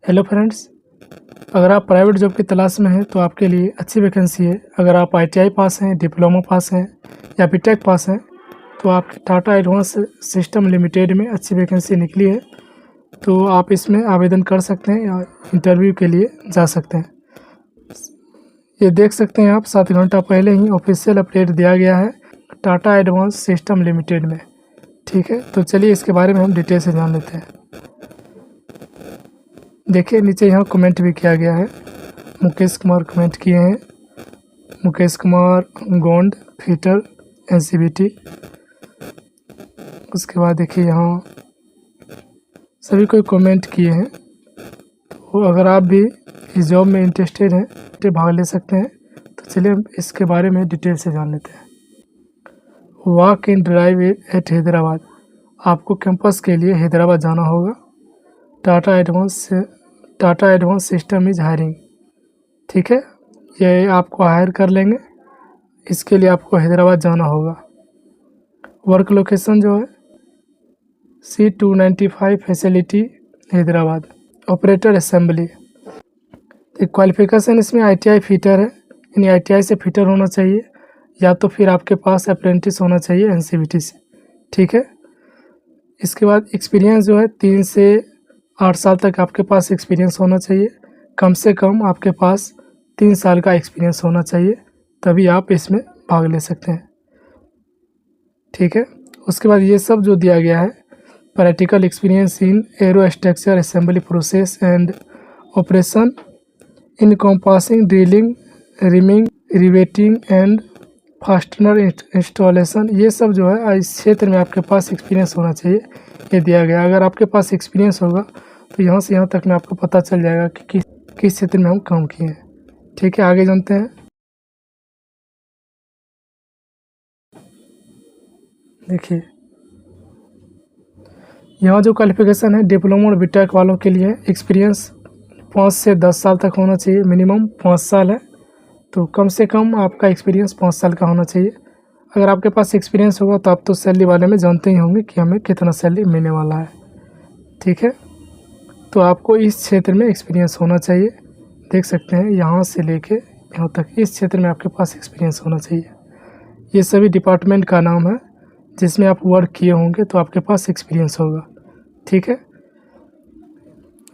Hello friends, अगर आप private job की तलाश में हैं तो आपके लिए अच्छी वैकेंसी है। अगर आप आईटीआई पास हैं, डिप्लोमा पास हैं या बीटेक पास हैं तो आपकी टाटा एडवांस सिस्टम लिमिटेड में अच्छी वैकेंसी निकली है, तो आप इसमें आवेदन कर सकते हैं या इंटरव्यू के लिए जा सकते हैं। ये देख सकते हैं आप 7 घंटा पहले ही ऑफिशियल अपडेट दिया गया है टाटा एडवांस सिस्टम लिमिटेड में। ठीक है, तो चलिए इसके बारे में हम डिटेल से जान लेते हैं। देखिए नीचे यहाँ कमेंट भी किया गया है। मुकेश कुमार कमेंट किए हैं, मुकेश कुमार गोंड फीटर एनसीबीटी। उसके बाद देखिए यहाँ सभी कोई कमेंट किए हैं, तो अगर आप भी इस जॉब में इंटरेस्टेड हैं तो भाग ले सकते हैं। तो चलिए हम इसके बारे में डिटेल से जान लेते हैं। Walk in drive eight Hyderabad, आपको कैंपस के लिए हैदराबाद जाना होगा। Tata advance system is hiring. ठीक है, ये आपको हायर कर लेंगे, इसके लिए आपको हैदराबाद जाना होगा। वर्क लोकेशन जो है C295 facility Hyderabad. Operator assembly. Qualification इसमें आईटीआई फिटर है, यानी आईटीआई से फिटर होना चाहिए या तो फिर आपके पास अप्रेंटिस होना चाहिए एनसीबीटी से। ठीक है, इसके बाद एक्सपीरियंस जो है 3 से 8 साल तक आपके पास एक्सपीरियंस होना चाहिए। कम से कम आपके पास 3 साल का एक्सपीरियंस होना चाहिए, तभी आप इसमें भाग ले सकते हैं। ठीक है, उसके बाद ये सब जो दिया गया है, practical experience in arrow structure assembly process and operation encompassing drilling, rhyming, riveting and fastener installation, ये सब जो है इस क्षेत्र में आपके पास एक्सपीरियंस होना चाहिए, ये दिया गया। अगर आपके पास एक्सपीरियंस होगा तो यहाँ से यहाँ तक में आपको पता चल जाएगा कि किस क्षेत्र में हम काम किए हैं। ठीक है, आगे जानते हैं। देखिए यहाँ जो क्वालिफिकेशन है डिप्लोमा और बीटेक वालों के लिए एक्सपीरियंस 5 से 10 साल तक होना चाहिए। मिनिमम 5 साल है, तो कम से कम आपका एक्सपीरियंस 5 साल का होना चाहिए। अगर आपके पास एक्सपीरियंस होगा तो आप तो सैलरी वाले में जानते ही होंगे कि हमें कितना सैलरी मिलने वाला है। ठीक है, तो आपको इस क्षेत्र में एक्सपीरियंस होना चाहिए। देख सकते हैं यहाँ से लेके यहाँ तक इस क्षेत्र में आपके पास एक्सपीरियंस होना चाहिए। ये सभी डिपार्टमेंट का नाम है जिसमें आप वर्क किए होंगे, तो आपके पास एक्सपीरियंस होगा। ठीक है,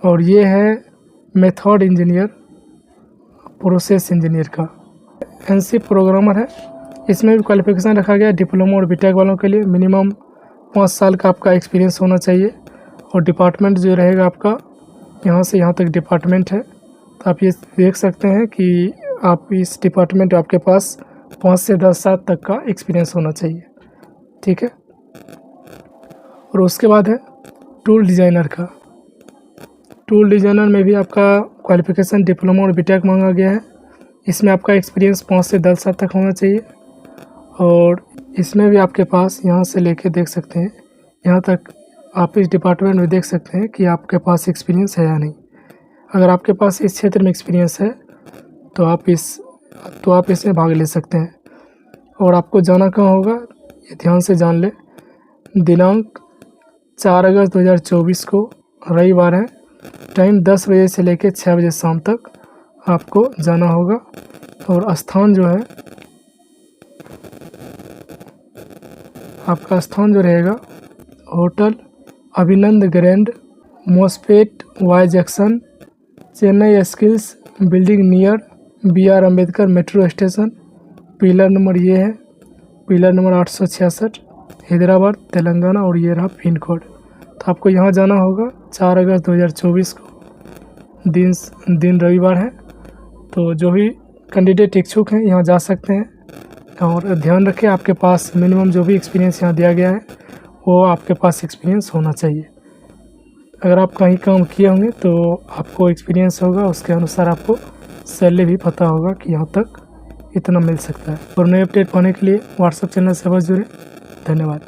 और ये है मेथड इंजीनियर, प्रोसेस इंजीनियर का। एनसी प्रोग्रामर है, इसमें भी क्वालिफिकेशन रखा गया डिप्लोमा और बीटेक वालों के लिए। मिनिमम 5 साल का आपका एक्सपीरियंस होना चाहिए। और डिपार्टमेंट जो रहेगा आपका यहाँ से यहाँ तक डिपार्टमेंट है, तो आप ये देख सकते हैं कि आप इस डिपार्टमेंट आपके पास 5 से 10 साल तक का एक्सपीरियंस होना चाहिए। ठीक है, और उसके बाद है टूल डिज़ाइनर का। टूल डिज़ाइनर में भी आपका क्वालिफिकेशन डिप्लोमा और बीटेक मांगा गया है। इसमें आपका एक्सपीरियंस 5 से 10 साल तक होना चाहिए। और इसमें भी आपके पास यहाँ से लेके देख सकते हैं यहाँ तक आप इस डिपार्टमेंट में देख सकते हैं कि आपके पास एक्सपीरियंस है या नहीं। अगर आपके पास इस क्षेत्र में एक्सपीरियंस है तो आप इसमें भाग ले सकते हैं। और आपको जाना कहाँ होगा ये ध्यान से जान ले। दिनांक 4 अगस्त 2024 को रविवार है। टाइम 10 बजे से लेकर 6 बजे शाम तक आपको जाना होगा। और स्थान जो है आपका स्थान जो रहेगा होटल अभिनंद ग्रैंड मोस्पेट Y junction, Chennai skills building near BR Ambedkar metro station. Pillar number ये है, पिलर नंबर 866 हैदराबाद तेलंगाना। और ये रहा पिन कोड। तो आपको यहाँ जाना होगा 4 अगस्त 2024 को। दिन रविवार है, तो जो भी कैंडिडेट इच्छुक हैं यहाँ जा सकते हैं। और ध्यान रखें आपके पास मिनिमम जो भी एक्सपीरियंस यहाँ दिया गया है वो आपके पास एक्सपीरियंस होना चाहिए। अगर आप कहीं काम किए होंगे तो आपको एक्सपीरियंस होगा, उसके अनुसार आपको सैलरी भी पता होगा कि यहाँ तक इतना मिल सकता है। और नए अपडेट पाने के लिए व्हाट्सएप चैनल से बस जुड़े। धन्यवाद।